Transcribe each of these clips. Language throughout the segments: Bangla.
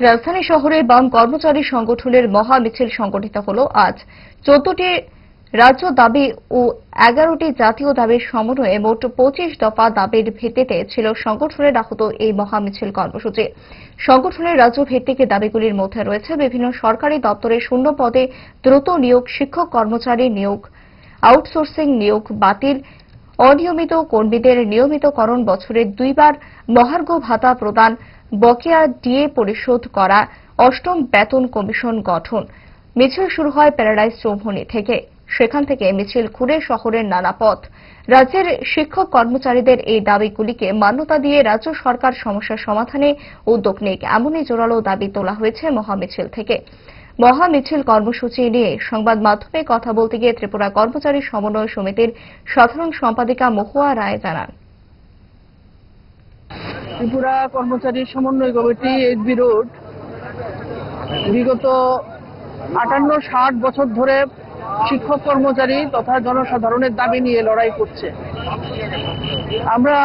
রাজধানী শহরে বাম কর্মচারী সংগঠনের মহা মিছিল সংগঠিত হল আজ। 14টি রাজ্য দাবি ও 11টি জাতীয় দাবির সমন্বয়ে মোট 25 দফা দাবির ভিত্তিতে ছিল সংগঠনের আহত এই মহা মিছিল কর্মসূচি। সংগঠনের রাজ্য ভিত্তিক দাবিগুলির মধ্যে রয়েছে বিভিন্ন সরকারি দপ্তরে শূন্য পদে দ্রুত নিয়োগ, শিক্ষক কর্মচারী নিয়োগ, আউটসোর্সিং নিয়োগ বাতিল, অনিয়মিত কর্মীদের নিয়মিতকরণ, বছরে 2 বার মহার্ঘ ভাতা প্রদান, বকেয়া ডিএ পরিশোধ করা, অষ্টম বেতন কমিশন গঠন। মিছিল শুরু হয় প্যারাডাইস চৌমুহনী থেকে। সেখান থেকে মিছিল ঘুরে শহরের নানা পথ। রাজ্যের শিক্ষক কর্মচারীদের এই দাবিগুলিকে মান্যতা দিয়ে রাজ্য সরকার সমস্যার সমাধানে উদ্যোগ নিক, এমনই জোরালো দাবি তোলা হয়েছে মহামিছিল থেকে। মহামিছিল কর্মসূচি নিয়ে সংবাদ মাধ্যমে কথা বলতে গিয়ে ত্রিপুরা কর্মচারী সমন্বয় সমিতির সাধারণ সম্পাদিকা মহুয়া রায় জানান, ত্রিপুরা কর্মচারী সমন্বয় কমিটি এসবি রোড বিগত 58-60 বছর ধরে শিক্ষক কর্মচারী তথা জনসাধারণের দাবি নিয়ে লড়াই করছে। আমরা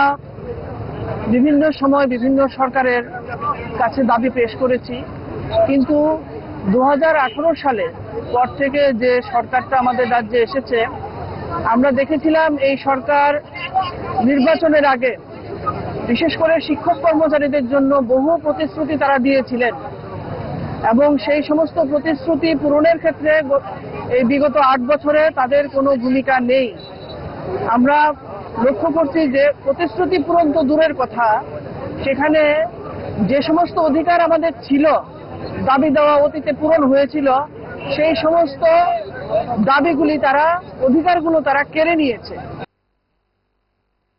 বিভিন্ন সময় বিভিন্ন সরকারের কাছে দাবি পেশ করেছি, কিন্তু 2018 সালে পর থেকে যে সরকারটা আমাদের রাজ্যে এসেছে, আমরা দেখেছিলাম এই সরকার নির্বাচনের আগে বিশেষ করে শিক্ষক কর্মচারীদের জন্য বহু প্রতিশ্রুতি তারা দিয়েছিলেন এবং সেই সমস্ত প্রতিশ্রুতি পূরণের ক্ষেত্রে এই বিগত 8 বছরে তাদের কোনো ভূমিকা নেই। আমরা লক্ষ্য করছি যে প্রতিশ্রুতি পূরণ তো দূরের কথা, সেখানে যে সমস্ত অধিকার আমাদের ছিল, দাবি দেওয়া অতীতে পূরণ হয়েছিল, সেই সমস্ত দাবিগুলি অধিকারগুলো তারা কেড়ে নিয়েছে।